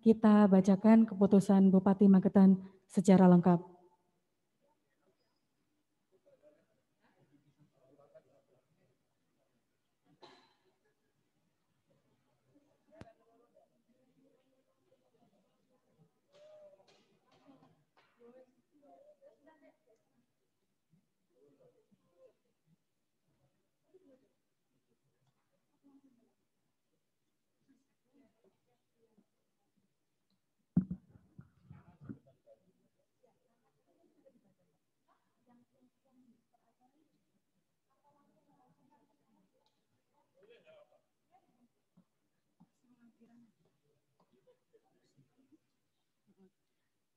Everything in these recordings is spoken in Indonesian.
kita bacakan keputusan Bupati Magetan secara lengkap.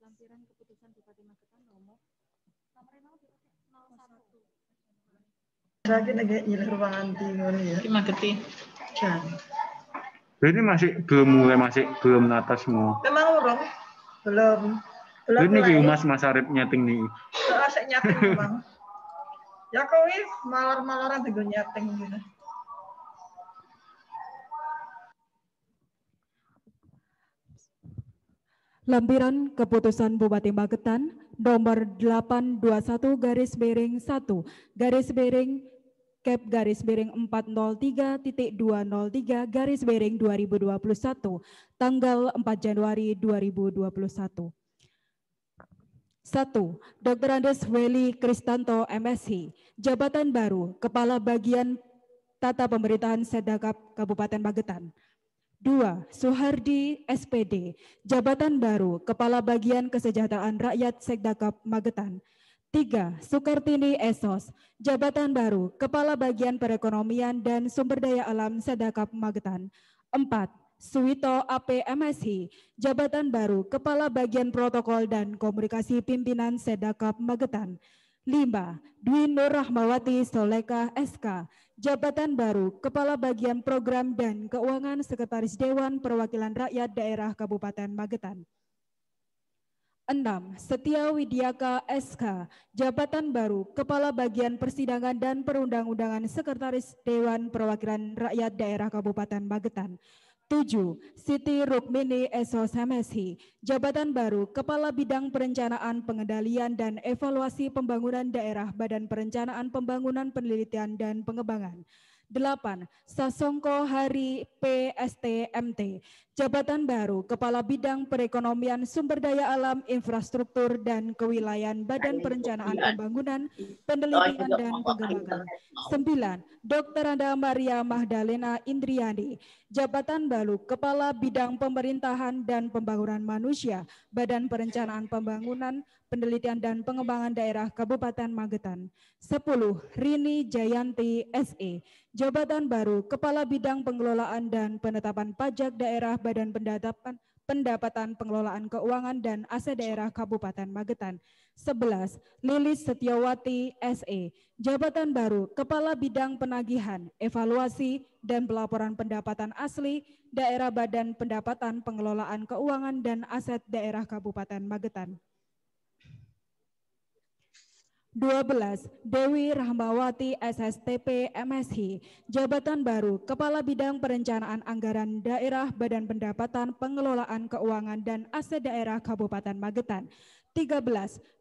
Lampiran keputusan Bupati Magetan nomor 01. Sakit lagi nyilir ruangan ya. Mageti. Jangan. Ini masih belum mulai, masih belum nata semua. Memang urung, belum Ini mulai. Mas Arif nyeting nih. Asik nyeting memang. Ya kowe malar-malaran tinggal nyeting gitu. Lampiran keputusan Bupati Magetan nomor 821/1 Kep garis miring 403.203/2021 tanggal 4 Januari 2021. 1. Dr. Andes Weli Kristanto MShi, Jabatan Baru, Kepala Bagian Tata Pemerintahan Sedakap Kabupaten Magetan. 2. Suhardi SPD, Jabatan Baru, Kepala Bagian Kesejahteraan Rakyat Sekdakap Magetan. 3. Sukartini Esos, Jabatan Baru, Kepala Bagian Perekonomian dan Sumber Daya Alam Sedakap Magetan. 4. Suwito AP MShi, Jabatan Baru, Kepala Bagian Protokol dan Komunikasi Pimpinan Sedakap Magetan. 5. Dwi Nur Rahmawati Soleka SK, Jabatan Baru, Kepala Bagian Program dan Keuangan Sekretaris Dewan Perwakilan Rakyat Daerah Kabupaten Magetan. 6. Setia Widiaka SK, Jabatan Baru, Kepala Bagian Persidangan dan Perundang-undangan Sekretaris Dewan Perwakilan Rakyat Daerah Kabupaten Magetan. 7. Siti Rukmini Esos MShi, Jabatan Baru, Kepala Bidang Perencanaan, Pengendalian dan Evaluasi Pembangunan Daerah Badan Perencanaan Pembangunan Penelitian dan Pengembangan. 8. Sasongko Hari PSTMT, Jabatan Baru, Kepala Bidang Perekonomian, Sumber Daya Alam, Infrastruktur dan Kewilayahan Badan Perencanaan Pembangunan, Penelitian dan Pengembangan. 9. Dr. Anda Maria Magdalena Indriani, Jabatan Baru, Kepala Bidang Pemerintahan dan Pembangunan Manusia, Badan Perencanaan Pembangunan, Penelitian dan Pengembangan Daerah Kabupaten Magetan. 10. Rini Jayanti SE, Jabatan Baru, Kepala Bidang Pengelolaan dan Penetapan Pajak Daerah Badan Pendapatan Pengelolaan Keuangan dan Aset Daerah Kabupaten Magetan. 11. Lilis Setiawati SE, Jabatan Baru, Kepala Bidang Penagihan, Evaluasi dan Pelaporan Pendapatan Asli Daerah Badan Pendapatan Pengelolaan Keuangan dan Aset Daerah Kabupaten Magetan. 12. Dewi Rahmawati SSTP MShi, Jabatan Baru, Kepala Bidang Perencanaan Anggaran Daerah Badan Pendapatan Pengelolaan Keuangan dan Aset Daerah Kabupaten Magetan. 13.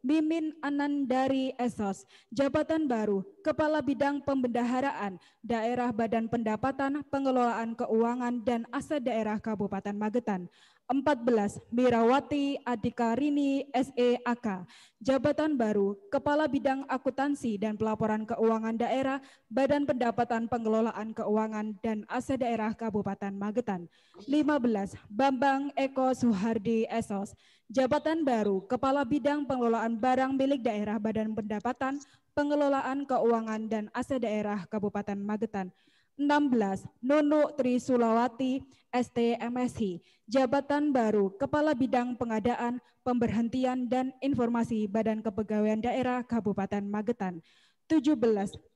Mimin Anandari Esos, Jabatan Baru, Kepala Bidang Pembendaharaan Daerah Badan Pendapatan Pengelolaan Keuangan dan Aset Daerah Kabupaten Magetan. 14. Mirawati Adika Rini SEAK, Jabatan Baru, Kepala Bidang Akuntansi dan Pelaporan Keuangan Daerah Badan Pendapatan Pengelolaan Keuangan dan Aset Daerah Kabupaten Magetan. 15. Bambang Eko Suhardi Esos, Jabatan Baru, Kepala Bidang Pengelolaan Barang Milik Daerah Badan Pendapatan Pengelolaan Keuangan dan Aset Daerah Kabupaten Magetan. 16. Nunuk Tri Sulawati ST MShi, Jabatan Baru, Kepala Bidang Pengadaan, Pemberhentian dan Informasi Badan Kepegawaian Daerah Kabupaten Magetan. 17.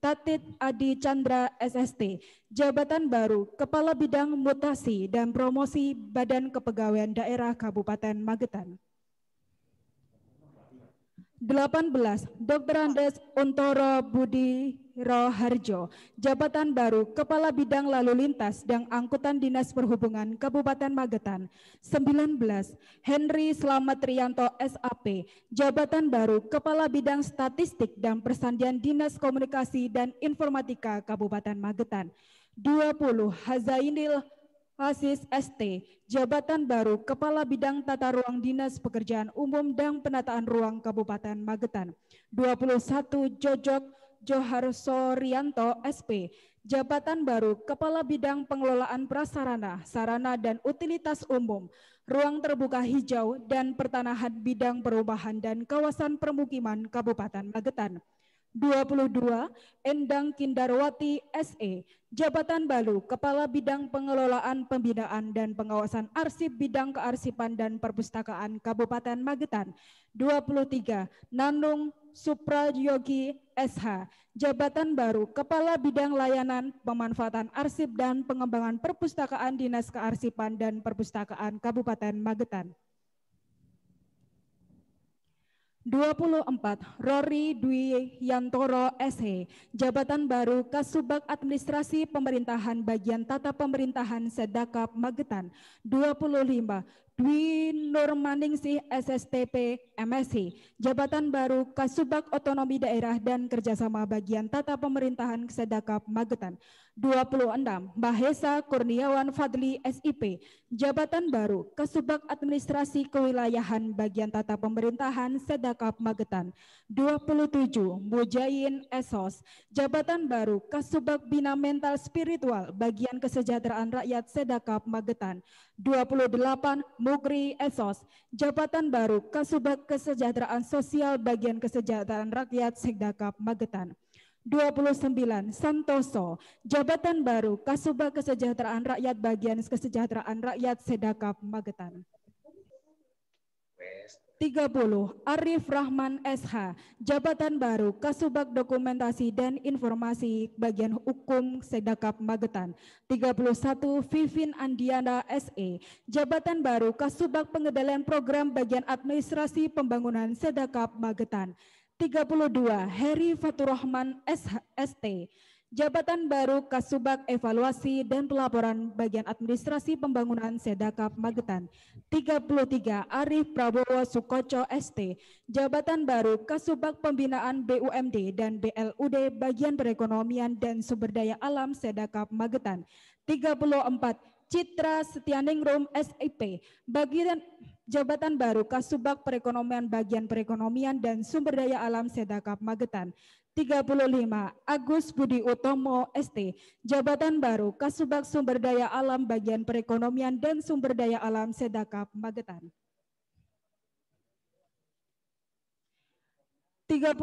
Tatit Adi Chandra SST, Jabatan Baru, Kepala Bidang Mutasi dan Promosi Badan Kepegawaian Daerah Kabupaten Magetan. 18. Dr. Andes Untoro Budi Roharjo, jabatan baru Kepala Bidang Lalu Lintas dan Angkutan Dinas Perhubungan Kabupaten Magetan. 19. Henry Slamet Rianto SAP, jabatan baru Kepala Bidang Statistik dan Persandian Dinas Komunikasi dan Informatika Kabupaten Magetan. 20. Hazainil Aziz ST, jabatan baru Kepala Bidang Tata Ruang Dinas Pekerjaan Umum dan Penataan Ruang Kabupaten Magetan. 21. Jojok Joharso Rianto SP, jabatan baru Kepala Bidang Pengelolaan Prasarana, Sarana dan Utilitas Umum, Ruang Terbuka Hijau dan Pertanahan Bidang Perumahan dan Kawasan Permukiman Kabupaten Magetan. 22. Endang Kindarwati SE, jabatan baru Kepala Bidang Pengelolaan Pembinaan dan Pengawasan Arsip Bidang Kearsipan dan Perpustakaan Kabupaten Magetan. 23. Nanung Suprayogi SH, jabatan baru Kepala Bidang Layanan Pemanfaatan Arsip dan Pengembangan Perpustakaan Dinas Kearsipan dan Perpustakaan Kabupaten Magetan. 24. Rory Dwi Yantoro SH, jabatan baru Kasubag Administrasi Pemerintahan Bagian Tata Pemerintahan Sedakap Magetan. 25. Dwi Nurmaningsih SSTP MSc, jabatan baru Kasubag Otonomi Daerah dan Kerjasama Bagian Tata Pemerintahan Sedakap Magetan. 26. Mahesa Kurniawan Fadli SIP, jabatan baru Kasubag Administrasi Kewilayahan Bagian Tata Pemerintahan Sedakap Magetan. 27. Mujain Esos, jabatan baru Kasubag Bina Mental Spiritual Bagian Kesejahteraan Rakyat Sedakap Magetan. 28. Mukri Esos, jabatan baru Kasubag Kesejahteraan Sosial Bagian Kesejahteraan Rakyat Sedakap Magetan. 29. Santoso, jabatan baru Kasubag Kesejahteraan Rakyat Bagian Kesejahteraan Rakyat Sedakap Magetan. 30. Arif Rahman SH, jabatan baru Kasubag Dokumentasi dan Informasi Bagian Hukum Sedakap Magetan. 31. Vivin Andiana SE, jabatan baru Kasubag Pengendalian Program Bagian Administrasi Pembangunan Sedakap Magetan. 32. Heri Faturrahman ST, jabatan baru Kasubag Evaluasi dan Pelaporan Bagian Administrasi Pembangunan Sedakap Magetan. 33. Arif Prabowo Sukoco ST, jabatan baru Kasubag Pembinaan BUMD dan BLUD Bagian Perekonomian dan Sumber Daya Alam Sedakap Magetan. 34. Citra Setianingrum SIP, bagian jabatan baru Kasubag Perekonomian Bagian Perekonomian dan Sumber Daya Alam Sedakap Magetan. 35. Agus Budi Utomo ST, jabatan baru Kasubag Sumber Daya Alam Bagian Perekonomian dan Sumber Daya Alam Sedakap Magetan. 36.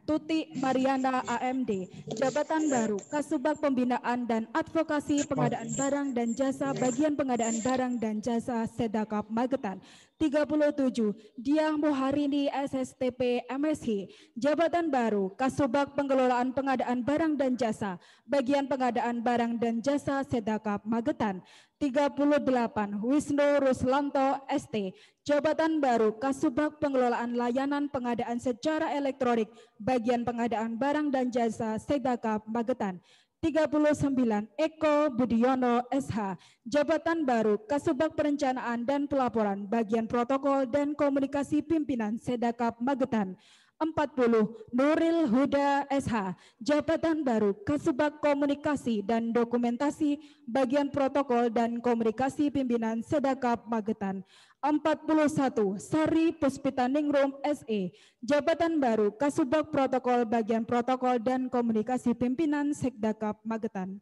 Tuti Mariana AMD, jabatan baru Kasubag Pembinaan dan Advokasi Pengadaan Barang dan Jasa Bagian Pengadaan Barang dan Jasa Sedakap Magetan. 37. Diah Muharini SSTP MSc, jabatan baru Kasubag Pengelolaan Pengadaan Barang dan Jasa Bagian Pengadaan Barang dan Jasa Sedakap Magetan. 38. Wisnu Ruslanto ST, jabatan baru Kasubag Pengelolaan Layanan Pengadaan Secara Elektronik Bagian Pengadaan Barang dan Jasa Sedakap Magetan. 39. Eko Budiono SH, jabatan baru Kasubag Perencanaan dan Pelaporan Bagian Protokol dan Komunikasi Pimpinan Sedakap Magetan. 40. Nuril Huda SH, jabatan baru Kasubag Komunikasi dan Dokumentasi Bagian Protokol dan Komunikasi Pimpinan Sedakap Magetan. 41. Sari Puspitaningrum SE, jabatan baru Kasubag Protokol Bagian Protokol dan Komunikasi Pimpinan Sedakap Magetan.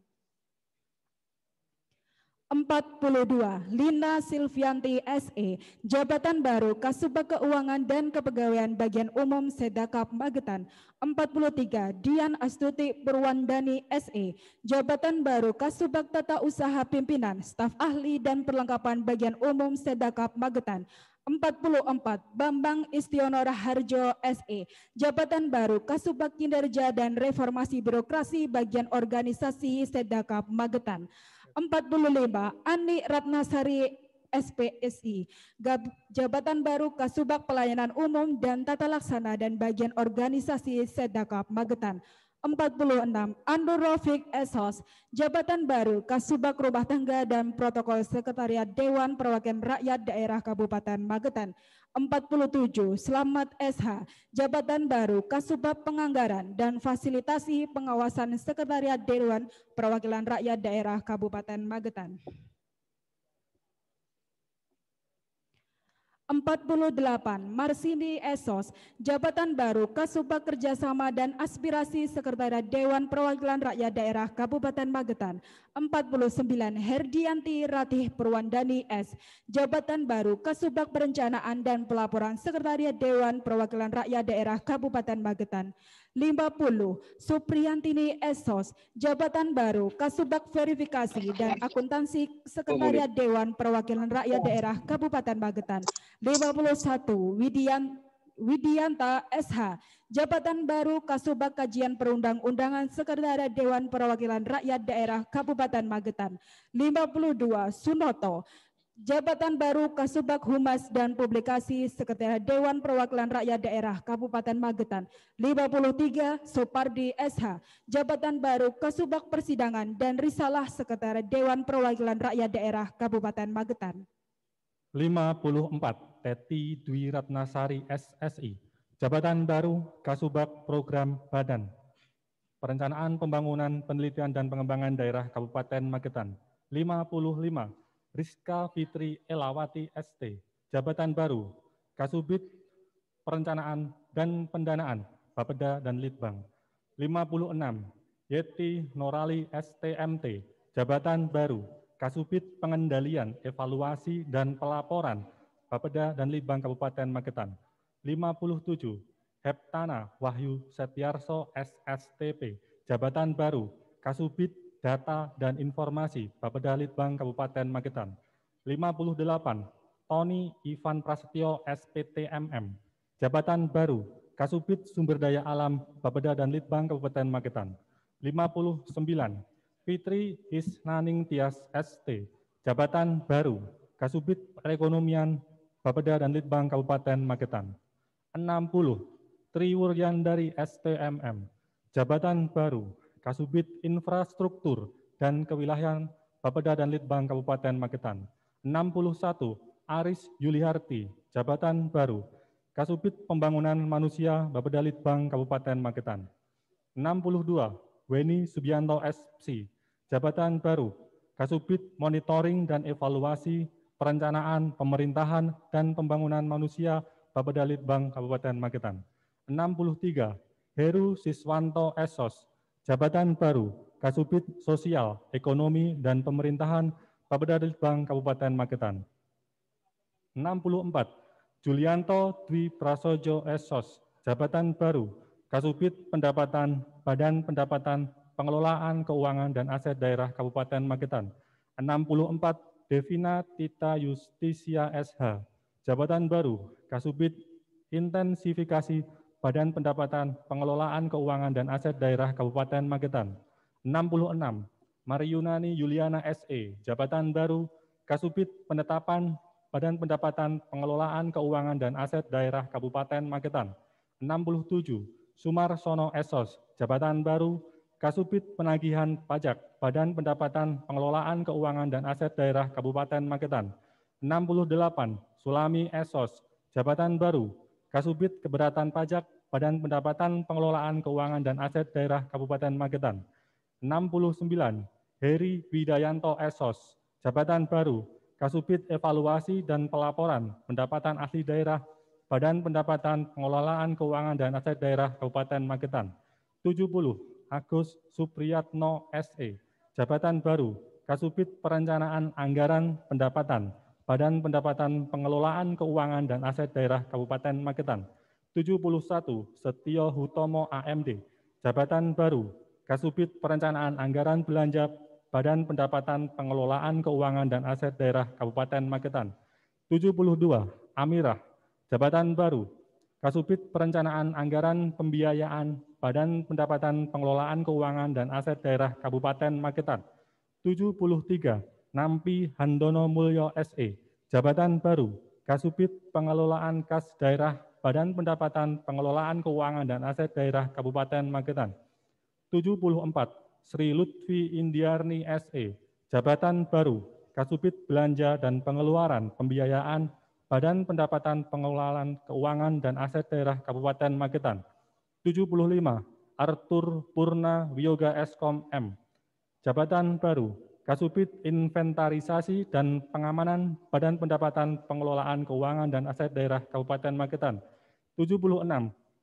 42. Lina Silvianti SE, jabatan baru Kasubag Keuangan dan Kepegawaian Bagian Umum Sedakap Magetan. 43. Dian Astuti Purwandani SE, jabatan baru Kasubag Tata Usaha Pimpinan, Staf Ahli dan Perlengkapan Bagian Umum Sedakap Magetan. 44. Bambang Istiono Raharjo SE, jabatan baru Kasubag Kinerja dan Reformasi Birokrasi Bagian Organisasi Sedakap Magetan. 45. Ani Ratnasari SPSI, Jabatan Baru Kasubag Pelayanan Umum dan Tata Laksana dan Bagian Organisasi Sedakap Magetan. 46. Andur Rafiq Eshos, Jabatan Baru Kasubag Rumah Tangga dan Protokol Sekretariat Dewan Perwakilan Rakyat Daerah Kabupaten Magetan. 47. Slamet SH, Jabatan Baru Kasubag Penganggaran dan Fasilitasi Pengawasan Sekretariat Dewan Perwakilan Rakyat Daerah Kabupaten Magetan. 48. Marsini Esos, Jabatan Baru Kasubag Kerjasama dan Aspirasi Sekretariat Dewan Perwakilan Rakyat Daerah Kabupaten Magetan. 49. Herdianti Ratih Purwandani S, Jabatan Baru Kasubag Perencanaan dan Pelaporan Sekretariat Dewan Perwakilan Rakyat Daerah Kabupaten Magetan. 50. Supriyantini Esos, Jabatan Baru Kasubag Verifikasi dan Akuntansi Sekretariat Dewan Perwakilan Rakyat Daerah Kabupaten Magetan. 51. Widianta SH, Jabatan Baru Kasubag Kajian Perundang-undangan Sekretariat Dewan Perwakilan Rakyat Daerah Kabupaten Magetan. 52. Sunoto, Jabatan Baru Kasubag Humas dan Publikasi Sekretariat Dewan Perwakilan Rakyat Daerah Kabupaten Magetan. 53. Supardi SH, Jabatan Baru Kasubag Persidangan dan Risalah Sekretariat Dewan Perwakilan Rakyat Daerah Kabupaten Magetan. 54. Teti Dwi Ratnasari SSI, Jabatan Baru Kasubag Program Badan Perencanaan Pembangunan Penelitian dan Pengembangan Daerah Kabupaten Magetan. 55. Rizka Fitri Elawati ST, Jabatan Baru Kasubit Perencanaan dan Pendanaan Bapeda dan Litbang. 56. Yeti Norali STMT, Jabatan Baru Kasubit Pengendalian, Evaluasi dan Pelaporan Bapeda dan Litbang Kabupaten Magetan. 57. Heptana Wahyu Setiarso SSTP, Jabatan Baru Kasubit Data dan Informasi Bapeda Litbang Kabupaten Magetan. 58. Tony Ivan Prasetyo SPTMM, Jabatan Baru Kasubit Sumber Daya Alam Bapeda dan Litbang Kabupaten Magetan. 59. Fitri Isnaning Tias ST, Jabatan Baru Kasubit Perekonomian Bapeda dan Litbang Kabupaten Magetan. 60. Triwuryandari STMM, Jabatan Baru Kasubit Infrastruktur dan Kewilayahan Bapeda dan Litbang Kabupaten Magetan. 61. Aris Yuliharti, Jabatan Baru Kasubit Pembangunan Manusia Bapeda Litbang Kabupaten Magetan. 62. Weni Subianto SC, Jabatan Baru Kasubit Monitoring dan Evaluasi Perencanaan, Pemerintahan, dan Pembangunan Manusia Bapeda Litbang Kabupaten Magetan. 63. Heru Siswanto Esos, Jabatan Baru Kasubit Sosial, Ekonomi, dan Pemerintahan Bapeda Litbang Kabupaten Magetan. 64. Julianto Dwi Prasojo Esos, Jabatan Baru Kasubit Pendapatan, Badan Pendapatan, Pengelolaan Keuangan dan Aset Daerah Kabupaten Magetan. 64. Devina Tita Justisia SH, Jabatan Baru Kasubit Intensifikasi Badan Pendapatan, Pengelolaan Keuangan dan Aset Daerah Kabupaten Magetan. 66. Mariunani Yuliana SE, Jabatan Baru Kasubit Penetapan Badan Pendapatan, Pengelolaan Keuangan dan Aset Daerah Kabupaten Magetan. 67. Sumarsono Esos, Jabatan Baru Kasubit Penagihan Pajak, Badan Pendapatan, Pengelolaan Keuangan dan Aset Daerah Kabupaten Magetan. 68. Sulami Esos, Jabatan Baru Kasubit Keberatan Pajak, Badan Pendapatan, Pengelolaan Keuangan dan Aset Daerah Kabupaten Magetan. 69. Heri Widayanto Esos, Jabatan Baru Kasubit Evaluasi dan Pelaporan Pendapatan Asli Daerah, Badan Pendapatan, Pengelolaan Keuangan dan Aset Daerah Kabupaten Magetan. 70. Agus Supriyatno SE, Jabatan Baru Kasubit Perencanaan Anggaran Pendapatan, Badan Pendapatan Pengelolaan Keuangan dan Aset Daerah Kabupaten Magetan. 71. Setio Hutomo AMD, Jabatan Baru Kasubit Perencanaan Anggaran Belanja, Badan Pendapatan Pengelolaan Keuangan dan Aset Daerah Kabupaten Magetan. 72. Amirah, Jabatan Baru Kasubit Perencanaan Anggaran Pembiayaan, Badan Pendapatan Pengelolaan Keuangan dan Aset Daerah Kabupaten Magetan. 73. Nampi Handono Mulyo SE, Jabatan baru, Kasubit Pengelolaan Kas Daerah Badan Pendapatan Pengelolaan Keuangan dan Aset Daerah Kabupaten Magetan. 74, Sri Lutfi Indiarni SE, Jabatan baru, Kasubit Belanja dan Pengeluaran Pembiayaan Badan Pendapatan Pengelolaan Keuangan dan Aset Daerah Kabupaten Magetan. 75, Arthur Purna Wiyoga Eskom M, Jabatan baru, Kasubit Inventarisasi dan Pengamanan Badan Pendapatan Pengelolaan Keuangan dan Aset Daerah Kabupaten Magetan. 76,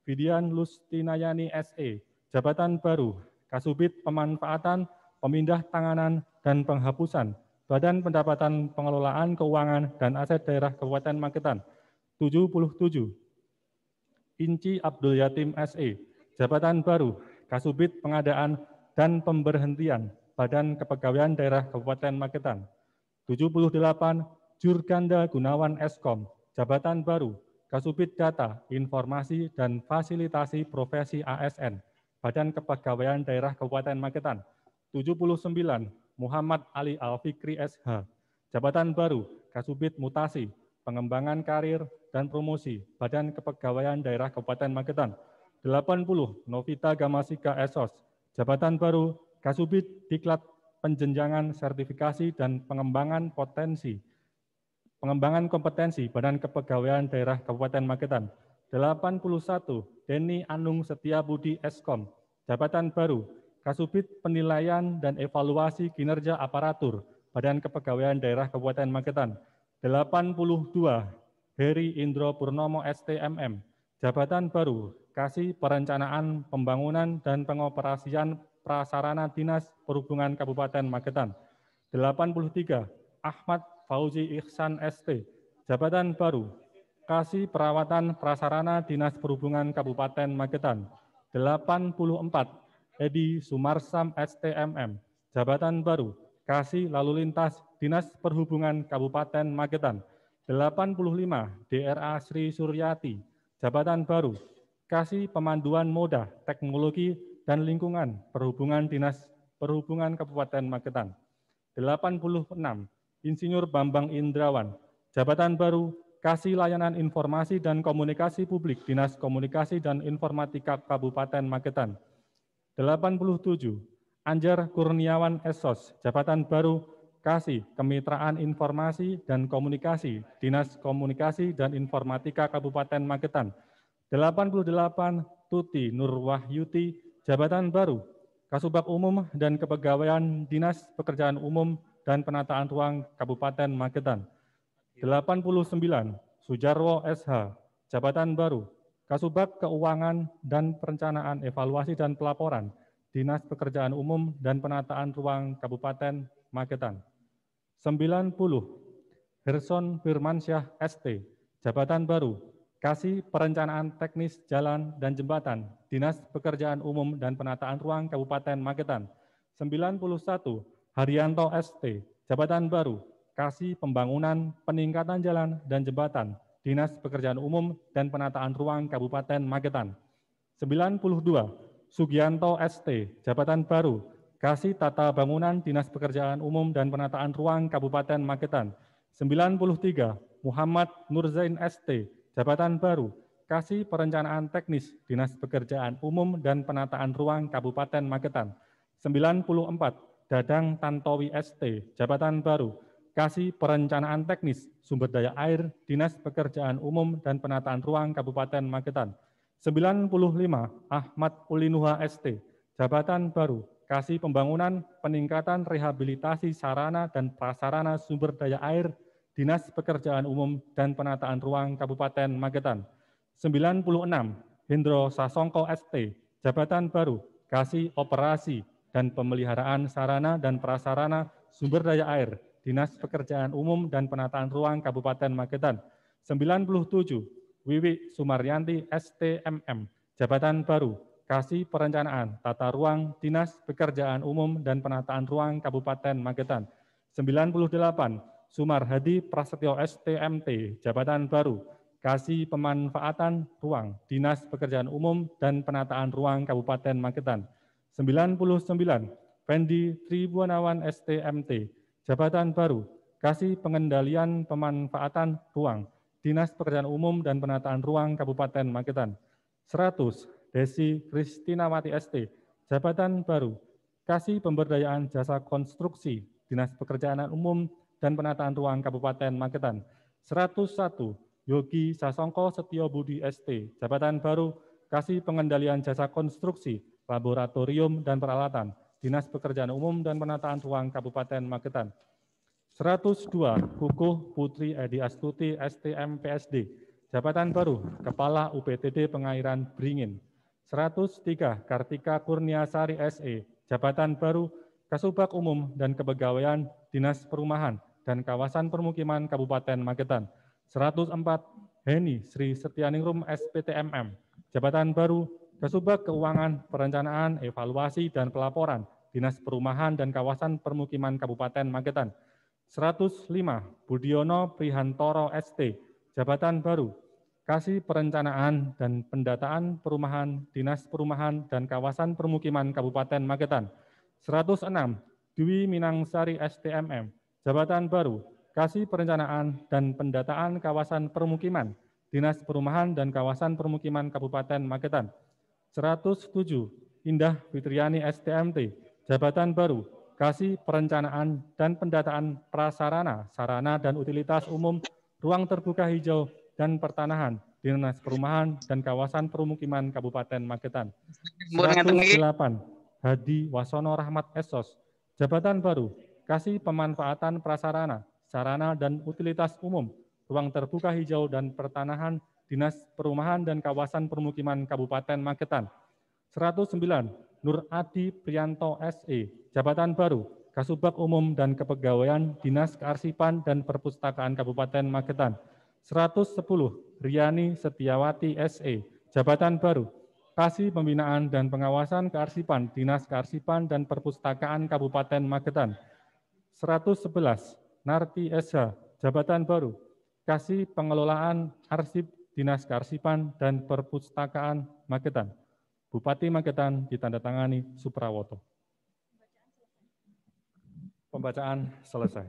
Vidian Lustinayani SE, Jabatan baru, Kasubit Pemanfaatan, Pemindah Tanganan, dan Penghapusan Badan Pendapatan Pengelolaan Keuangan dan Aset Daerah Kabupaten Magetan. 77, Inci Abdul Yatim SE, Jabatan baru, Kasubit Pengadaan dan Pemberhentian Badan Kepegawaian Daerah Kabupaten Magetan. 78, Jurganda Gunawan Eskom, Jabatan baru, Kasubit Data, Informasi dan Fasilitasi Profesi ASN, Badan Kepegawaian Daerah Kabupaten Magetan. 79, Muhammad Ali Al-Fikri SH, Jabatan baru, Kasubit Mutasi, Pengembangan Karir dan Promosi, Badan Kepegawaian Daerah Kabupaten Magetan. 80, Novita Gamasika SOS, Jabatan baru, Kasubit Diklat Penjenjangan Sertifikasi dan Pengembangan Kompetensi Badan Kepegawaian Daerah Kabupaten Magetan. 81, Deni Anung Setiabudi Eskom, Jabatan baru, Kasubit Penilaian dan Evaluasi Kinerja Aparatur Badan Kepegawaian Daerah Kabupaten Magetan. 82, Heri Indro Purnomo STMM, Jabatan baru, Kasih Perencanaan Pembangunan dan Pengoperasian Prasarana Dinas Perhubungan Kabupaten Magetan. 83, Ahmad Fauzi Ihsan ST, Jabatan baru, Kasih Perawatan Prasarana Dinas Perhubungan Kabupaten Magetan. 84, Edi Sumarsam STMM, Jabatan baru, Kasih Lalu Lintas Dinas Perhubungan Kabupaten Magetan. 85, DRA Sri Suryati, Jabatan baru, Kasih Pemanduan Moda, Teknologi dan Lingkungan Perhubungan Dinas Perhubungan Kabupaten Magetan. 86, Insinyur Bambang Indrawan, Jabatan baru, Kasih Layanan Informasi dan Komunikasi Publik Dinas Komunikasi dan Informatika Kabupaten Magetan. 87, Anjar Kurniawan SOS, Jabatan baru, Kasih Kemitraan Informasi dan Komunikasi Dinas Komunikasi dan Informatika Kabupaten Magetan. 88, Tuti Nurwahyuti, Jabatan baru, Kasubag Umum dan Kepegawaian Dinas Pekerjaan Umum dan Penataan Ruang Kabupaten Magetan. 89, Sujarwo SH, Jabatan baru, Kasubag Keuangan dan Perencanaan Evaluasi dan Pelaporan, Dinas Pekerjaan Umum dan Penataan Ruang Kabupaten Magetan. 90, Herson Firmansyah ST, Jabatan baru, Kasih Perencanaan Teknis Jalan dan Jembatan, Dinas Pekerjaan Umum dan Penataan Ruang Kabupaten Magetan. 91, Haryanto ST, Jabatan baru, Kasih Pembangunan Peningkatan Jalan dan Jembatan, Dinas Pekerjaan Umum dan Penataan Ruang Kabupaten Magetan. 92, Sugianto ST, Jabatan baru, Kasih Tata Bangunan Dinas Pekerjaan Umum dan Penataan Ruang Kabupaten Magetan. 93, Muhammad Nurzain ST, Jabatan baru, Kasih Perencanaan Teknis Dinas Pekerjaan Umum dan Penataan Ruang Kabupaten Magetan. 94, Dadang Tantowi ST, Jabatan baru, Kasih Perencanaan Teknis Sumber Daya Air Dinas Pekerjaan Umum dan Penataan Ruang Kabupaten Magetan. 95, Ahmad Ulinuha ST, Jabatan baru, Kasih Pembangunan Peningkatan Rehabilitasi Sarana dan Prasarana Sumber Daya Air Dinas Pekerjaan Umum dan Penataan Ruang Kabupaten Magetan. 96, Hendro Sasongko ST, Jabatan baru, Kasih Operasi dan Pemeliharaan Sarana dan Prasarana Sumber Daya Air Dinas Pekerjaan Umum dan Penataan Ruang Kabupaten Magetan. 97, Wiwi Sumaryanti STMM, Jabatan baru, Kasih Perencanaan Tata Ruang Dinas Pekerjaan Umum dan Penataan Ruang Kabupaten Magetan. 98, Sumar Hadi Prasetyo STMT, Jabatan baru, Kasih Pemanfaatan Ruang Dinas Pekerjaan Umum dan Penataan Ruang Kabupaten Magetan. 99, Fendi Tribuanawan STMT, Jabatan baru, Kasih Pengendalian Pemanfaatan Ruang, Dinas Pekerjaan Umum dan Penataan Ruang Kabupaten Magetan. 100, Desi Kristinawati ST, Jabatan Baru, Kasih Pemberdayaan Jasa Konstruksi, Dinas Pekerjaan Umum dan Penataan Ruang Kabupaten Magetan. 101, Yogi Sasongko Setio Budi ST, Jabatan Baru, Kasih Pengendalian Jasa Konstruksi, Laboratorium dan Peralatan, Dinas Pekerjaan Umum dan Penataan Ruang Kabupaten Magetan. 102, Kukuh Putri Edi Astuti STM PSD, Jabatan Baru, Kepala UPTD Pengairan Beringin. 103, Kartika Kurniasari SE, Jabatan Baru, Kasubag Umum dan Kepegawaian Dinas Perumahan dan Kawasan Permukiman Kabupaten Magetan. 104, Heni Sri Setianingrum SPTMM, Jabatan Baru, Kasubag Keuangan, Perencanaan, Evaluasi, dan Pelaporan, Dinas Perumahan dan Kawasan Permukiman Kabupaten Magetan. 105, Budiono Prihantoro ST, Jabatan Baru, Kasih Perencanaan dan Pendataan Perumahan, Dinas Perumahan dan Kawasan Permukiman Kabupaten Magetan. 106, Dwi Minangsari STMM, Jabatan Baru, Kasih Perencanaan dan Pendataan Kawasan Permukiman, Dinas Perumahan dan Kawasan Permukiman Kabupaten Magetan. 107, Indah Fitriani STMT, Jabatan Baru, Kasih Perencanaan dan Pendataan Prasarana, Sarana dan Utilitas Umum, Ruang Terbuka Hijau dan Pertanahan, Dinas Perumahan dan Kawasan Permukiman Kabupaten Magetan. 108, Hadi Wasono Rahmat Esos, Jabatan Baru, Kasih Pemanfaatan Prasarana, Sarana dan Utilitas Umum, Ruang Terbuka Hijau dan Pertanahan, Dinas Perumahan dan Kawasan Permukiman Kabupaten Magetan. 109, Nur Adi Prianto SE, Jabatan Baru, Kasubag Umum dan Kepegawaian Dinas Kearsipan dan Perpustakaan Kabupaten Magetan. 110, Riani Setiawati SE, Jabatan Baru, Kasih Pembinaan dan Pengawasan Kearsipan Dinas Kearsipan dan Perpustakaan Kabupaten Magetan. 111, Narti SH, Jabatan Baru, Kasih Pengelolaan Arsip Dinas Kearsipan dan Perpustakaan Magetan. Bupati Magetan ditandatangani Suprawoto. Pembacaan selesai.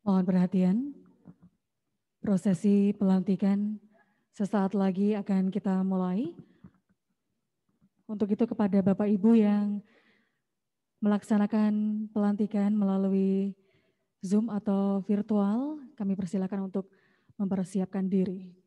Mohon perhatian, prosesi pelantikan sesaat lagi akan kita mulai. Untuk itu kepada Bapak Ibu yang melaksanakan pelantikan melalui Zoom atau virtual, kami persilakan untuk mempersiapkan diri.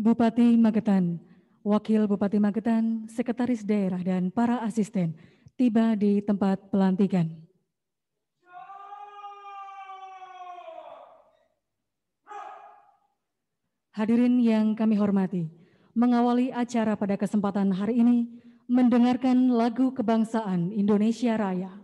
Bupati Magetan, Wakil Bupati Magetan, Sekretaris Daerah dan para asisten tiba di tempat pelantikan. Hadirin yang kami hormati, mengawali acara pada kesempatan hari ini, mendengarkan lagu kebangsaan Indonesia Raya.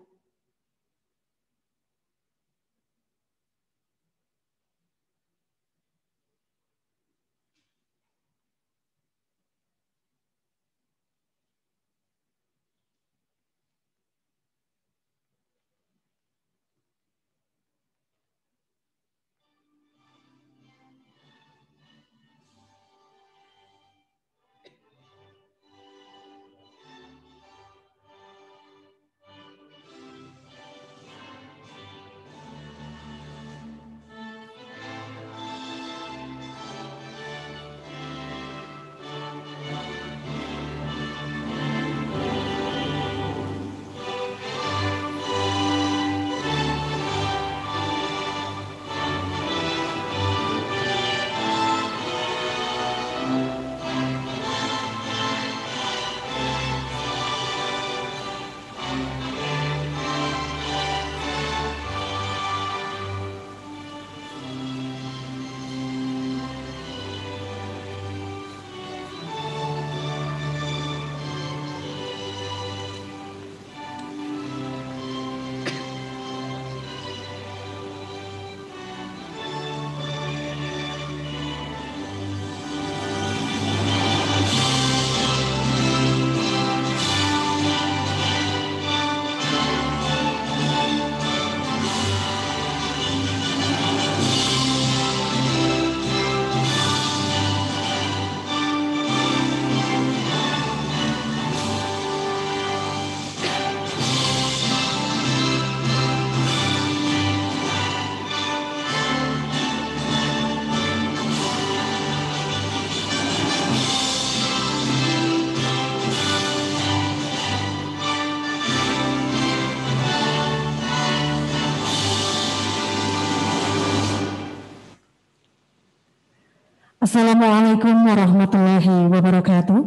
Assalamualaikum warahmatullahi wabarakatuh.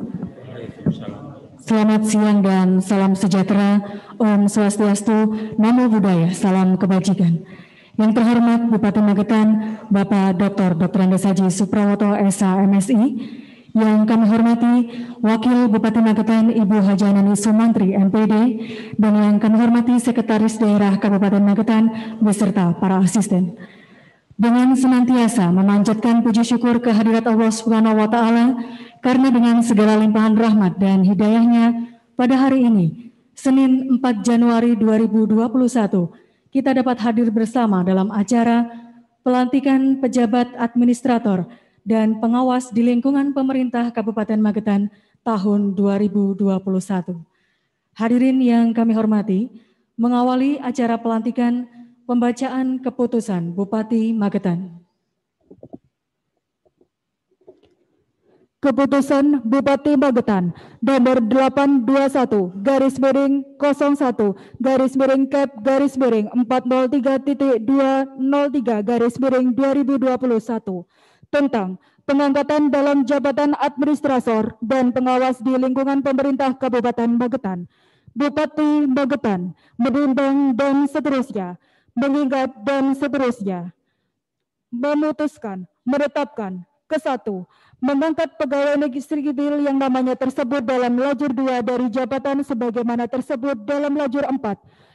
Selamat siang dan salam sejahtera. Om Swastiastu, Namo Buddhaya, salam kebajikan. Yang terhormat Bupati Magetan, Bapak Dr. Andes Haji Suprawoto, SH, MSI. Yang kami hormati Wakil Bupati Magetan, Ibu Haja Nani Sumantri, MPD. Dan yang kami hormati Sekretaris Daerah Kabupaten Magetan beserta para asisten. Dengan senantiasa memanjatkan puji syukur kehadirat Allah Subhanahu wa Ta'ala, karena dengan segala limpahan rahmat dan hidayahnya pada hari ini, Senin 4 Januari 2021, kita dapat hadir bersama dalam acara pelantikan pejabat administrator dan pengawas di lingkungan pemerintah Kabupaten Magetan tahun 2021. Hadirin yang kami hormati, mengawali acara pelantikan pembacaan keputusan Bupati Magetan. Keputusan Bupati Magetan nomor 821-Cap/403.203/2021 tentang pengangkatan dalam jabatan administrator dan pengawas di lingkungan pemerintah Kabupaten Magetan. Bupati Magetan menimbang dan seterusnya, mengingat dan seterusnya, memutuskan, menetapkan, ke-1, mengangkat pegawai negeri sipil yang namanya tersebut dalam lajur 2 dari jabatan sebagaimana tersebut dalam lajur 4,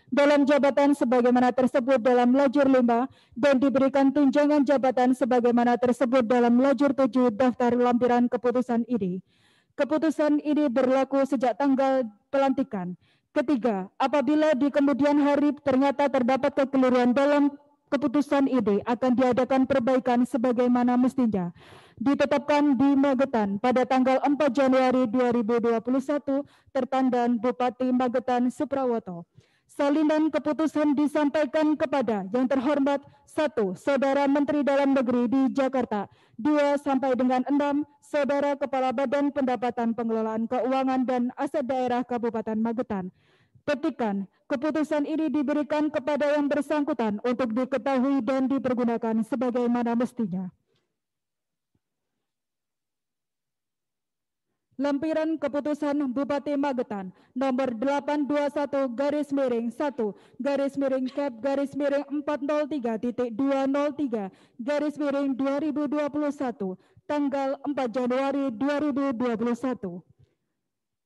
dalam jabatan sebagaimana tersebut dalam lajur 5, dan diberikan tunjangan jabatan sebagaimana tersebut dalam lajur 7 daftar lampiran keputusan ini. Keputusan ini berlaku sejak tanggal pelantikan. Ketiga, apabila di kemudian hari ternyata terdapat kekeliruan dalam keputusan ini, akan diadakan perbaikan sebagaimana mestinya. Ditetapkan di Magetan pada tanggal 4 Januari 2021, tertanda Bupati Magetan Suprawoto. Salinan keputusan disampaikan kepada yang terhormat 1. Saudara Menteri Dalam Negeri di Jakarta, 2 sampai dengan 6 Saudara Kepala Badan Pendapatan Pengelolaan Keuangan dan Aset Daerah Kabupaten Magetan. Petikan, keputusan ini diberikan kepada yang bersangkutan untuk diketahui dan dipergunakan sebagaimana mestinya. Lampiran keputusan Bupati Magetan nomor 821-Cap/403.203/2021 tanggal 4 Januari 2021.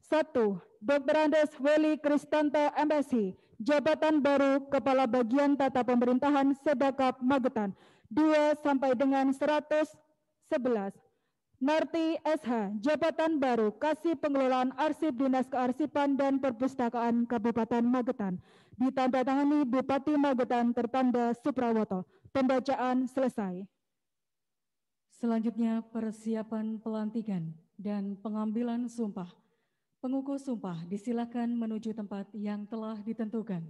1. Dr. Andes Weli Kristanto, MSI, Jabatan Baru Kepala Bagian Tata Pemerintahan Sedakap Magetan, 2 sampai dengan 111. Narti SH, Jabatan Baru Kasih Pengelolaan Arsip Dinas Kearsipan dan Perpustakaan Kabupaten Magetan. Ditandatangani Bupati Magetan, tertanda Suprawoto. Pembacaan selesai. Selanjutnya persiapan pelantikan dan pengambilan sumpah. Pengukuh sumpah disilakan menuju tempat yang telah ditentukan.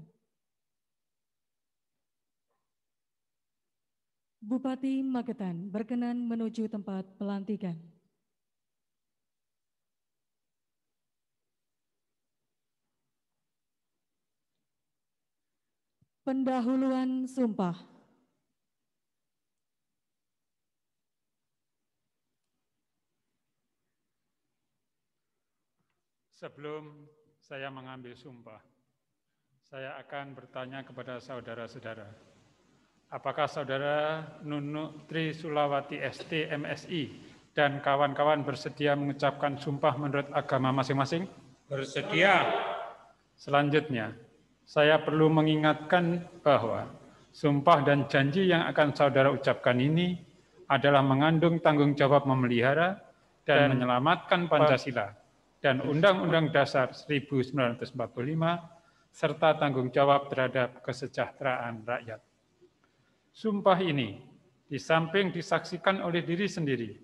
Bupati Magetan berkenan menuju tempat pelantikan. Pendahuluan sumpah. Sebelum saya mengambil sumpah, saya akan bertanya kepada saudara-saudara. Apakah saudara Nunuk Tri Sulawati ST MSI dan kawan-kawan bersedia mengucapkan sumpah menurut agama masing-masing? Bersedia. Selanjutnya, saya perlu mengingatkan bahwa sumpah dan janji yang akan saudara ucapkan ini adalah mengandung tanggung jawab memelihara dan menyelamatkan Pancasila dan Undang-Undang Dasar 1945 serta tanggung jawab terhadap kesejahteraan rakyat. Sumpah ini di samping disaksikan oleh diri sendiri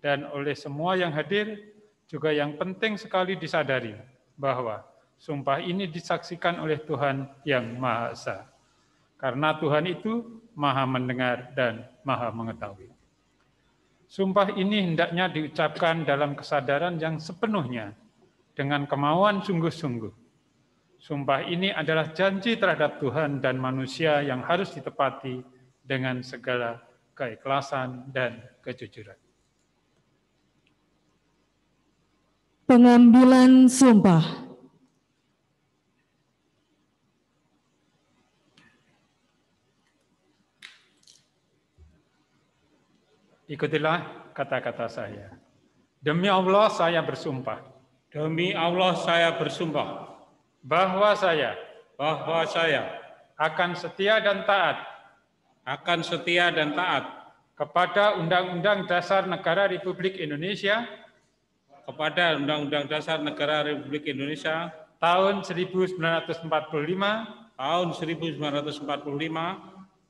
dan oleh semua yang hadir, juga yang penting sekali disadari bahwa sumpah ini disaksikan oleh Tuhan yang Maha Esa. Karena Tuhan itu Maha mendengar dan Maha mengetahui. Sumpah ini hendaknya diucapkan dalam kesadaran yang sepenuhnya dengan kemauan sungguh-sungguh. Sumpah ini adalah janji terhadap Tuhan dan manusia yang harus ditepati dengan segala keikhlasan dan kejujuran. Pengambilan sumpah. Ikutilah kata-kata saya. Demi Allah saya bersumpah. Demi Allah saya bersumpah Bahwa saya akan setia dan taat kepada Undang-Undang Dasar Negara Republik Indonesia kepada Undang-Undang Dasar Negara Republik Indonesia tahun 1945 tahun 1945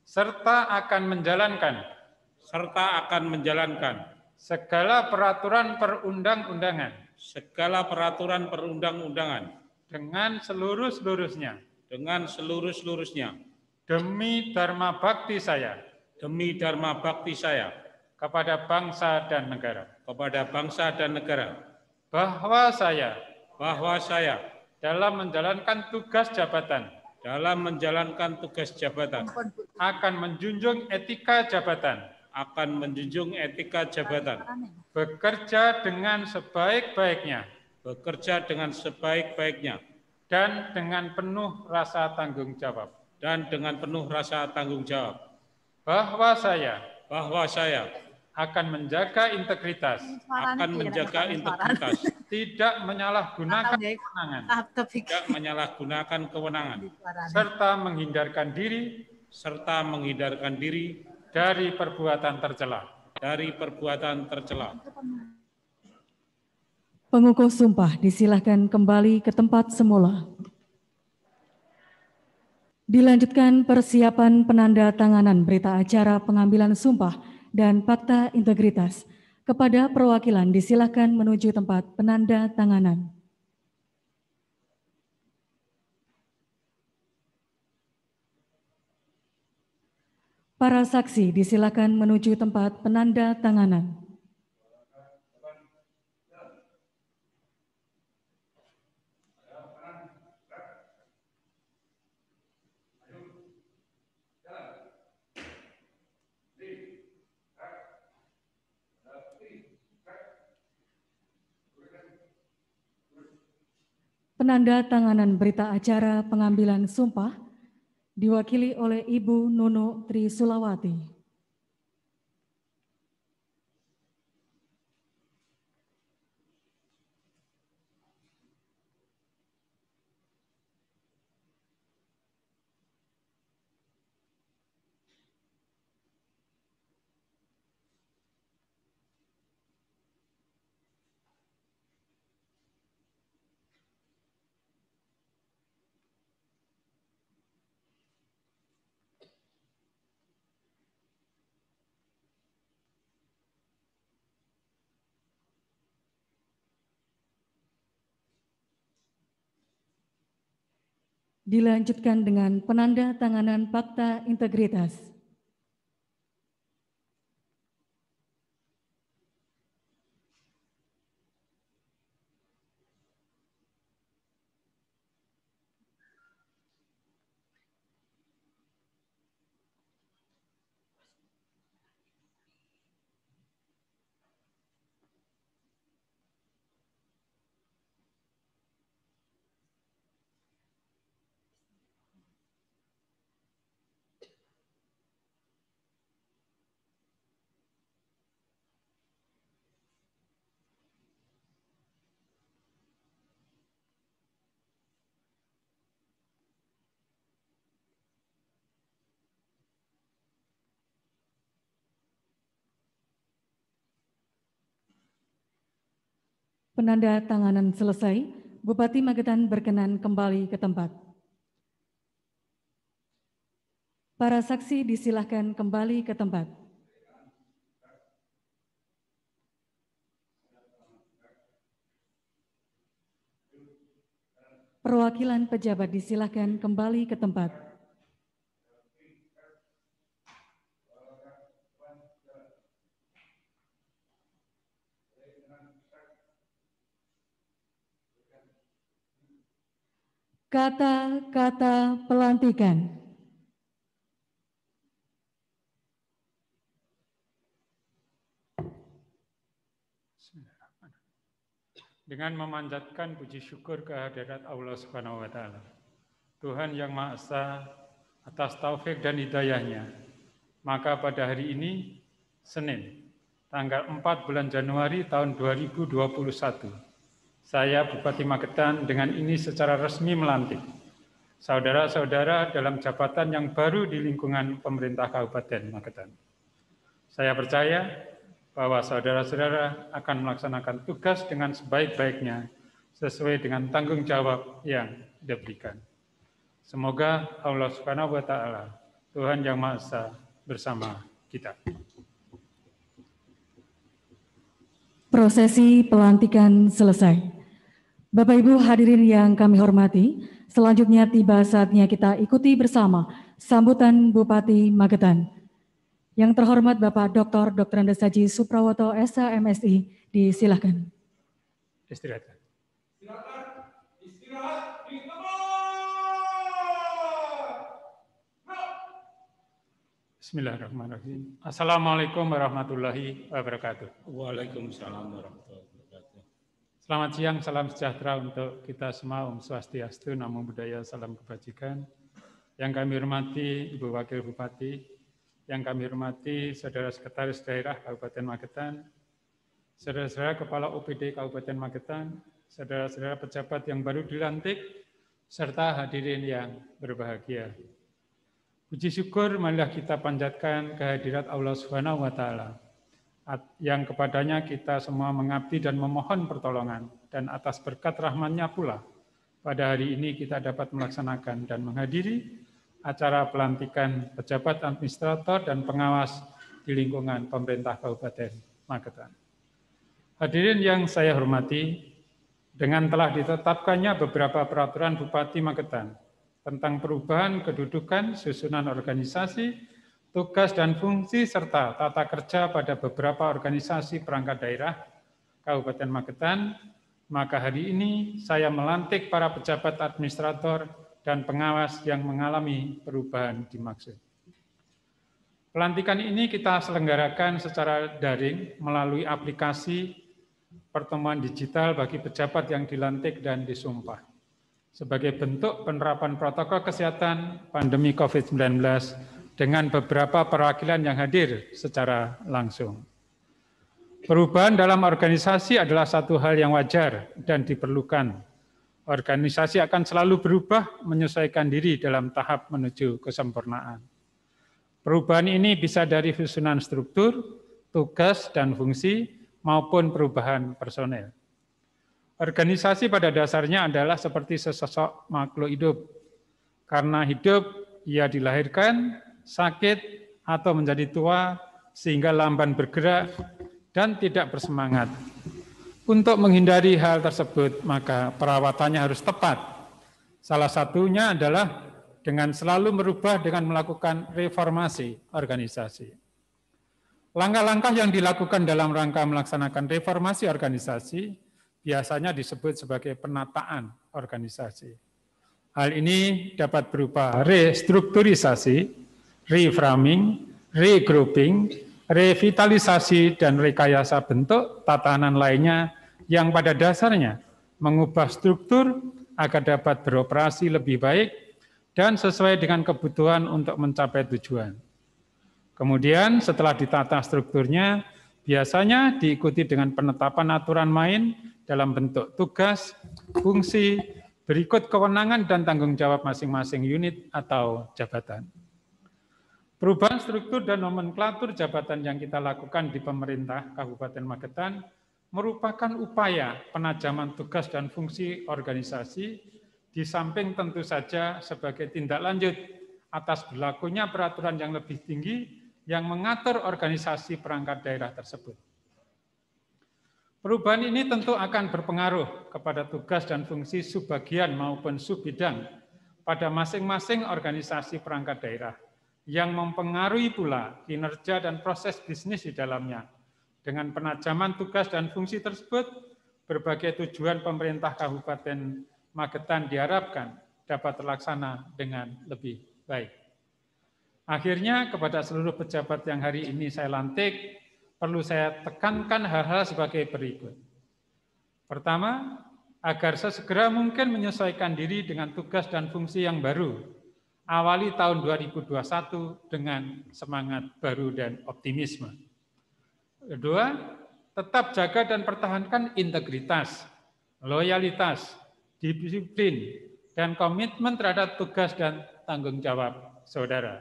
serta akan menjalankan segala peraturan perundang-undangan dengan seluruh-seluruhnya demi dharma bakti saya kepada bangsa dan negara, bahwa saya dalam menjalankan tugas jabatan akan menjunjung etika jabatan, bekerja dengan sebaik-baiknya dan dengan penuh rasa tanggung jawab, bahwa saya akan menjaga integritas, tidak menyalahgunakan kewenangan, serta menghindarkan diri dari perbuatan tercela. Pengukuh sumpah disilahkan kembali ke tempat semula. Dilanjutkan persiapan penandatanganan berita acara pengambilan sumpah dan fakta integritas. Kepada perwakilan disilahkan menuju tempat penandatanganan. Para saksi disilahkan menuju tempat penandatanganan. Penandatanganan berita acara pengambilan sumpah diwakili oleh Ibu Nunu Tri Sulawati. Dilanjutkan dengan penandatanganan fakta integritas. Penandatanganan selesai, Bupati Magetan berkenan kembali ke tempat. Para saksi disilahkan kembali ke tempat. Perwakilan pejabat disilahkan kembali ke tempat. Kata-kata pelantikan. Dengan memanjatkan puji syukur kehadirat Allah Subhanahu wa taala. Tuhan yang Maha Esa atas taufik dan hidayahnya. Maka pada hari ini Senin, tanggal 4 bulan Januari tahun 2021, saya Bupati Magetan dengan ini secara resmi melantik saudara-saudara dalam jabatan yang baru di lingkungan pemerintah Kabupaten Magetan. Saya percaya bahwa saudara-saudara akan melaksanakan tugas dengan sebaik-baiknya sesuai dengan tanggung jawab yang diberikan. Semoga Allah Subhanahu wa taala, Tuhan yang Maha Esa bersama kita. Prosesi pelantikan selesai. Bapak Ibu hadirin yang kami hormati, selanjutnya tiba saatnya kita ikuti bersama sambutan Bupati Magetan. Yang terhormat Bapak Dr. Andes Haji Suprawoto, SH, MSI, disilakan. Istirahat. Istirahat di tempat. Bismillahirrahmanirrahim. Assalamualaikum warahmatullahi wabarakatuh. Waalaikumsalam warahmatullahi wabarakatuh. Selamat siang, salam sejahtera untuk kita semua. Om Swastiastu, Namo Buddhaya, salam kebajikan. Yang kami hormati Ibu Wakil Bupati, yang kami hormati Saudara Sekretaris Daerah Kabupaten Magetan, Saudara-saudara Kepala OPD Kabupaten Magetan, saudara-saudara pejabat yang baru dilantik, serta hadirin yang berbahagia. Puji syukur marilah kita panjatkan kehadirat Allah Subhanahu wa taala, yang kepadanya kita semua mengabdi dan memohon pertolongan, dan atas berkat rahmat-Nya pula pada hari ini kita dapat melaksanakan dan menghadiri acara pelantikan pejabat administrator dan pengawas di lingkungan pemerintah Kabupaten Magetan. Hadirin yang saya hormati, dengan telah ditetapkannya beberapa peraturan Bupati Magetan tentang perubahan kedudukan, susunan organisasi, tugas dan fungsi, serta tata kerja pada beberapa organisasi perangkat daerah Kabupaten Magetan, maka hari ini saya melantik para pejabat administrator dan pengawas yang mengalami perubahan dimaksud. Pelantikan ini kita selenggarakan secara daring melalui aplikasi pertemuan digital bagi pejabat yang dilantik dan disumpah sebagai bentuk penerapan protokol kesehatan pandemi COVID-19 dengan beberapa perwakilan yang hadir secara langsung. Perubahan dalam organisasi adalah satu hal yang wajar dan diperlukan. Organisasi akan selalu berubah menyesuaikan diri dalam tahap menuju kesempurnaan. Perubahan ini bisa dari susunan struktur, tugas, dan fungsi, maupun perubahan personel. Organisasi pada dasarnya adalah seperti sesosok makhluk hidup. Karena hidup, ia dilahirkan, sakit, atau menjadi tua, sehingga lamban bergerak dan tidak bersemangat. Untuk menghindari hal tersebut, maka perawatannya harus tepat. Salah satunya adalah dengan selalu merubah dengan melakukan reformasi organisasi. Langkah-langkah yang dilakukan dalam rangka melaksanakan reformasi organisasi biasanya disebut sebagai penataan organisasi. Hal ini dapat berupa restrukturisasi, reframing, regrouping, revitalisasi, dan rekayasa bentuk tatanan lainnya yang pada dasarnya mengubah struktur agar dapat beroperasi lebih baik dan sesuai dengan kebutuhan untuk mencapai tujuan. Kemudian setelah ditata strukturnya, biasanya diikuti dengan penetapan aturan main dalam bentuk tugas, fungsi, berikut kewenangan dan tanggung jawab masing-masing unit atau jabatan. Perubahan struktur dan nomenklatur jabatan yang kita lakukan di pemerintah Kabupaten Magetan merupakan upaya penajaman tugas dan fungsi organisasi, di samping tentu saja sebagai tindak lanjut atas berlakunya peraturan yang lebih tinggi yang mengatur organisasi perangkat daerah tersebut. Perubahan ini tentu akan berpengaruh kepada tugas dan fungsi subbagian maupun subbidang pada masing-masing organisasi perangkat daerah, yang mempengaruhi pula kinerja dan proses bisnis di dalamnya. Dengan penajaman tugas dan fungsi tersebut, berbagai tujuan pemerintah Kabupaten Magetan diharapkan dapat terlaksana dengan lebih baik. Akhirnya, kepada seluruh pejabat yang hari ini saya lantik, perlu saya tekankan hal-hal sebagai berikut. Pertama, agar sesegera mungkin menyesuaikan diri dengan tugas dan fungsi yang baru. Awali tahun 2021 dengan semangat baru dan optimisme. Kedua, tetap jaga dan pertahankan integritas, loyalitas, disiplin, dan komitmen terhadap tugas dan tanggung jawab saudara.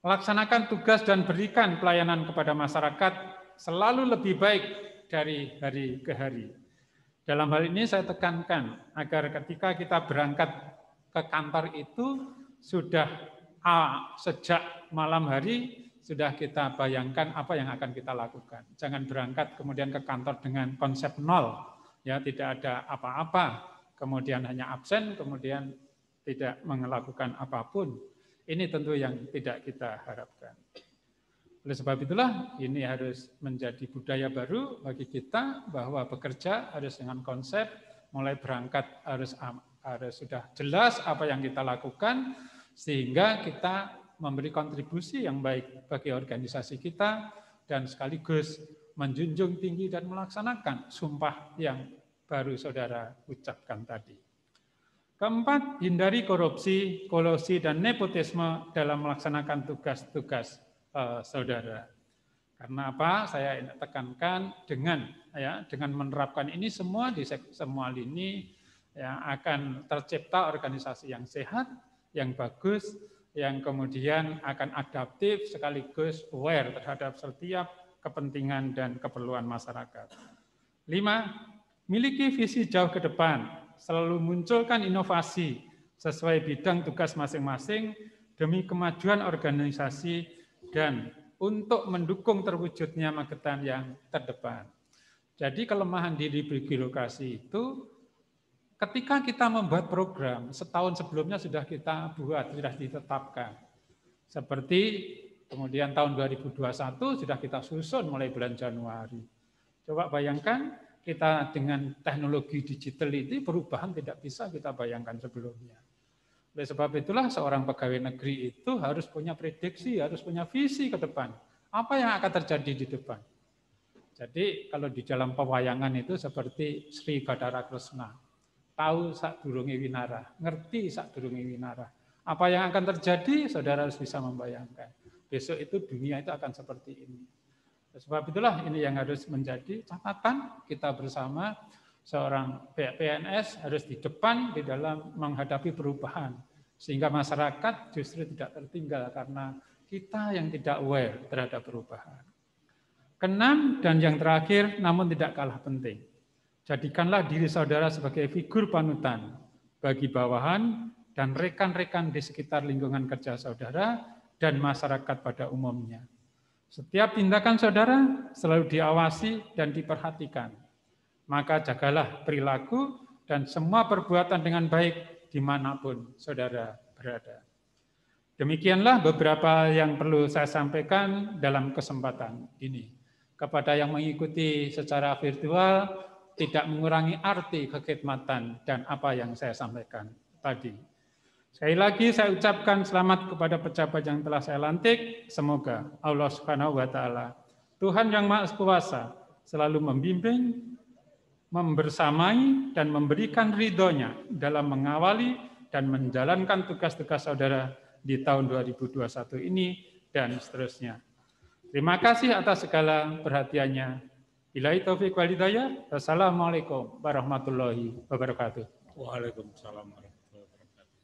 Laksanakan tugas dan berikan pelayanan kepada masyarakat selalu lebih baik dari hari ke hari. Dalam hal ini saya tekankan agar ketika kita berangkat ke kantor itu sudah sejak malam hari sudah kita bayangkan apa yang akan kita lakukan. Jangan berangkat kemudian ke kantor dengan konsep nol, ya tidak ada apa-apa, kemudian hanya absen, kemudian tidak melakukan apapun. Ini tentu yang tidak kita harapkan. Oleh sebab itulah ini harus menjadi budaya baru bagi kita bahwa bekerja harus dengan konsep, mulai berangkat harus sudah jelas apa yang kita lakukan sehingga kita memberi kontribusi yang baik bagi organisasi kita dan sekaligus menjunjung tinggi dan melaksanakan sumpah yang baru saudara ucapkan tadi. Keempat, hindari korupsi, kolusi, dan nepotisme dalam melaksanakan tugas-tugas saudara. Karena apa? Saya tekankan dengan menerapkan ini semua di semua lini ya, akan tercipta organisasi yang sehat, yang bagus, yang kemudian akan adaptif sekaligus aware terhadap setiap kepentingan dan keperluan masyarakat. 5. Miliki visi jauh ke depan. Selalu munculkan inovasi sesuai bidang tugas masing-masing demi kemajuan organisasi dan untuk mendukung terwujudnya Magetan yang terdepan. Jadi kelemahan diri birokrasi itu ketika kita membuat program, setahun sebelumnya sudah kita buat, sudah ditetapkan. Seperti kemudian tahun 2021 sudah kita susun mulai bulan Januari. Coba bayangkan, kita dengan teknologi digital itu perubahan tidak bisa kita bayangkan sebelumnya. Oleh sebab itulah seorang pegawai negeri itu harus punya prediksi, harus punya visi ke depan. Apa yang akan terjadi di depan? Jadi kalau di dalam pewayangan itu seperti Sri Bathara Kresna. Tahu sadurunge winara, ngerti sadurunge winara. Apa yang akan terjadi, saudara harus bisa membayangkan. Besok itu dunia itu akan seperti ini. Sebab itulah ini yang harus menjadi catatan kita bersama. Seorang PNS harus di depan di dalam menghadapi perubahan. Sehingga masyarakat justru tidak tertinggal karena kita yang tidak aware terhadap perubahan. Keenam dan yang terakhir namun tidak kalah penting. Jadikanlah diri saudara sebagai figur panutan bagi bawahan dan rekan-rekan di sekitar lingkungan kerja saudara dan masyarakat pada umumnya. Setiap tindakan saudara selalu diawasi dan diperhatikan. Maka jagalah perilaku dan semua perbuatan dengan baik dimanapun saudara berada. Demikianlah beberapa yang perlu saya sampaikan dalam kesempatan ini. Kepada yang mengikuti secara virtual, tidak mengurangi arti kekhidmatan dan apa yang saya sampaikan tadi. Sekali lagi saya ucapkan selamat kepada pejabat yang telah saya lantik. Semoga Allah Subhanahu wa taala, Tuhan yang Maha Kuasa, selalu membimbing, membersamai dan memberikan ridho-Nya dalam mengawali dan menjalankan tugas-tugas saudara di tahun 2021 ini dan seterusnya. Terima kasih atas segala perhatiannya. Billahi taufiq wal hidayah. Wassalamualaikum warahmatullahi wabarakatuh. Waalaikumsalam warahmatullahi wabarakatuh.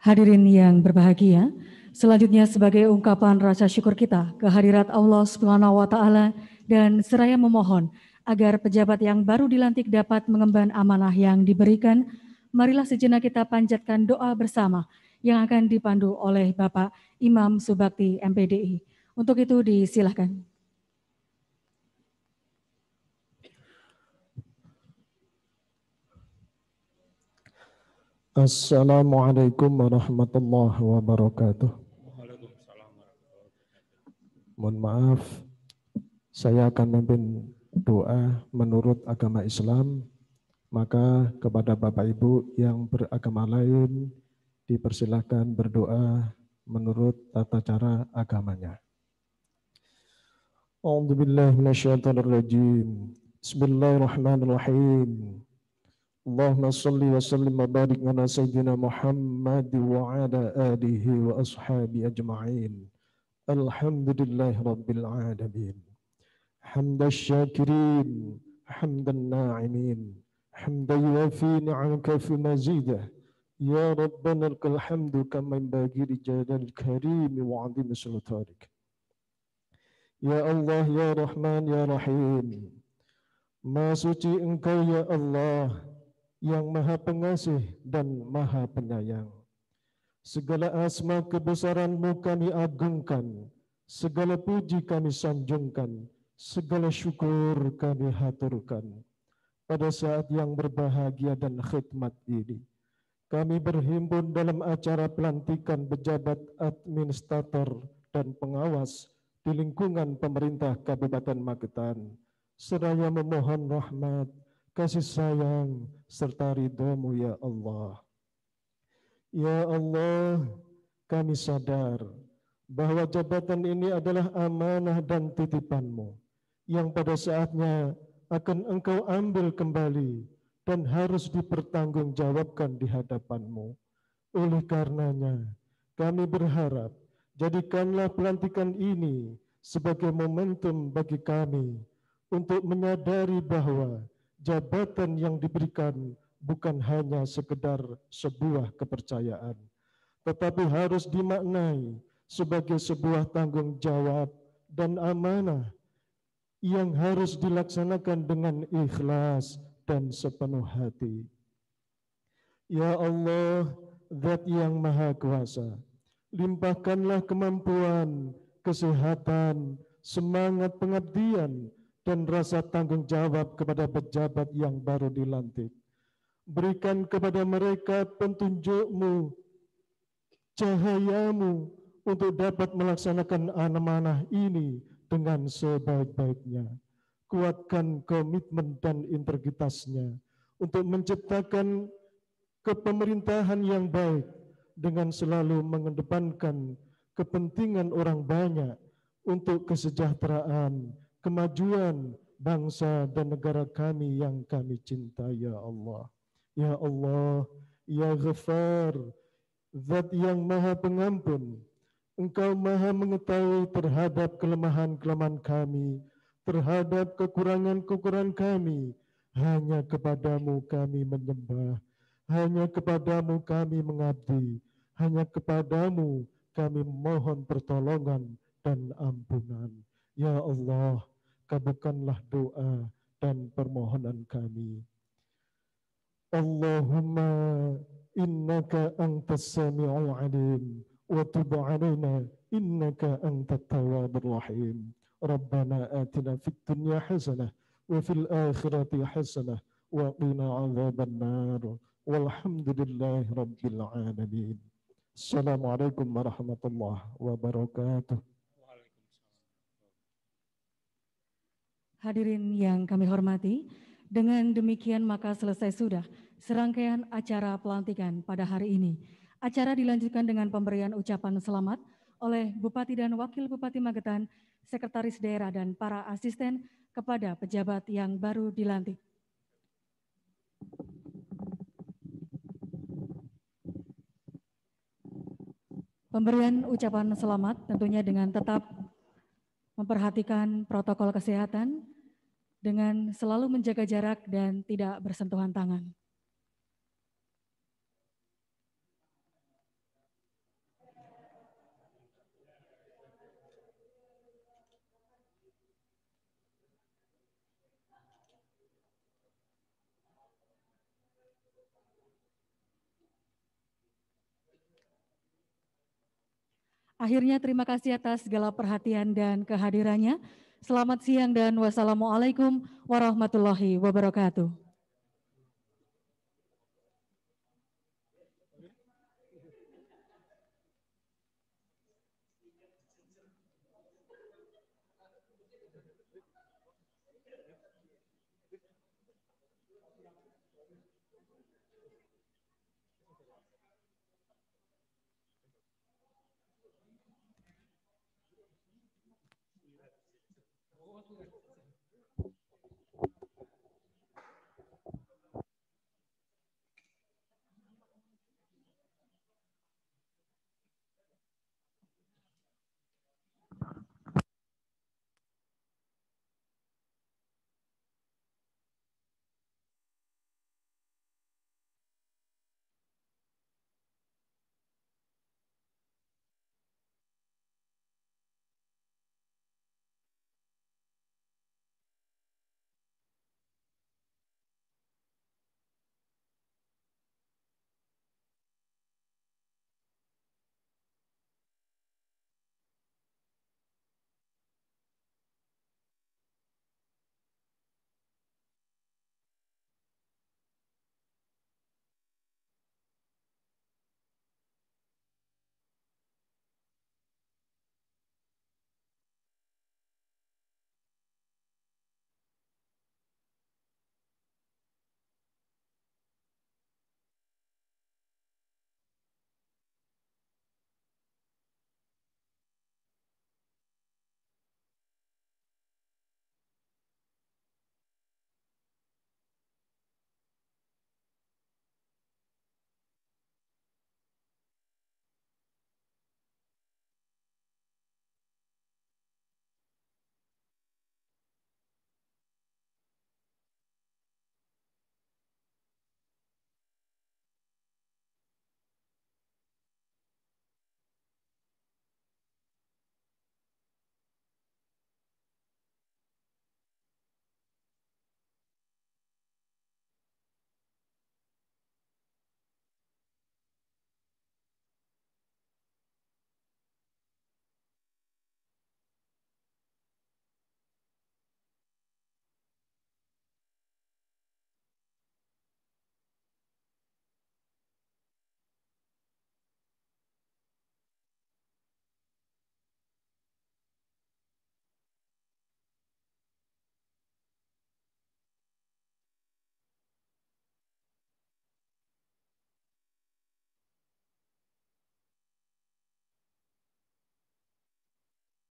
Hadirin yang berbahagia, selanjutnya sebagai ungkapan rasa syukur kita kehadirat Allah Subhanahu wa taala dan seraya memohon agar pejabat yang baru dilantik dapat mengemban amanah yang diberikan, marilah sejenak kita panjatkan doa bersama yang akan dipandu oleh Bapak Imam Subakti MPDI. Untuk itu disilahkan. Assalamualaikum warahmatullahi wabarakatuh. Mohon maaf, saya akan memimpin doa menurut agama Islam, maka kepada Bapak Ibu yang beragama lain dipersilakan berdoa menurut tata cara agamanya. أعوذ بالله من الشيطان الرجيم. بسم الله الرحمن الرحيم. اللهم صل وسلم وبارك على سيدنا محمد وعلى آله وأصحابه أجمعين. الحمد لله رب العالمين. حمد الشاكرين حمد الناعمين حمدا يوفي نعمك في مزيده. يا ربنا لك الحمد كما ينبغي لجلال الكريم وعظيم سلطانك. Ya Allah, Ya Rahman, Ya Rahim. Maha suci Engkau ya Allah, yang Maha Pengasih dan Maha Penyayang. Segala asma kebesaran-Mu kami agungkan, segala puji kami sanjungkan, segala syukur kami haturkan. Pada saat yang berbahagia dan khidmat ini, kami berhimpun dalam acara pelantikan pejabat administrator dan pengawas di lingkungan pemerintah Kabupaten Magetan, seraya memohon rahmat, kasih sayang, serta ridho-Mu ya Allah. Ya Allah, kami sadar bahwa jabatan ini adalah amanah dan titipan-Mu yang pada saatnya akan Engkau ambil kembali dan harus dipertanggungjawabkan di hadapan-Mu. Oleh karenanya, kami berharap jadikanlah pelantikan ini sebagai momentum bagi kami untuk menyadari bahwa jabatan yang diberikan bukan hanya sekedar sebuah kepercayaan, tetapi harus dimaknai sebagai sebuah tanggung jawab dan amanah yang harus dilaksanakan dengan ikhlas dan sepenuh hati. Ya Allah, Zat yang Maha Kuasa, limpahkanlah kemampuan, kesehatan, semangat pengabdian, dan rasa tanggung jawab kepada pejabat yang baru dilantik. Berikan kepada mereka petunjuk-Mu, cahaya-Mu, untuk dapat melaksanakan amanah ini dengan sebaik-baiknya. Kuatkan komitmen dan integritasnya untuk menciptakan kepemerintahan yang baik dengan selalu mengedepankan kepentingan orang banyak untuk kesejahteraan, kemajuan bangsa dan negara kami yang kami cintai ya Allah. Ya Allah, Ya Ghafar, Zat yang Maha Pengampun, Engkau Maha mengetahui terhadap kelemahan-kelemahan kami, terhadap kekurangan-kekurangan kami. Hanya kepadamu kami menyembah, hanya kepadamu kami mengabdi, hanya kepadamu kami mohon pertolongan dan ampunan. Ya Allah, kabulkanlah doa dan permohonan kami. Allahumma innaka antas sami'ul alim wa tub alaina innaka antat tawwabur rahim. Rabbana atina fid dunya hasanah wa fil akhirati hasanah wa qina adzaban nar. Walhamdulillahi rabbil alamin. Assalamualaikum warahmatullahi wabarakatuh. Hadirin yang kami hormati, dengan demikian maka selesai sudah serangkaian acara pelantikan pada hari ini. Acara dilanjutkan dengan pemberian ucapan selamat oleh Bupati dan Wakil Bupati Magetan, Sekretaris Daerah dan para asisten kepada pejabat yang baru dilantik. Pemberian ucapan selamat tentunya dengan tetap memperhatikan protokol kesehatan dengan selalu menjaga jarak dan tidak bersentuhan tangan. Akhirnya terima kasih atas segala perhatian dan kehadirannya. Selamat siang dan wassalamualaikum warahmatullahi wabarakatuh.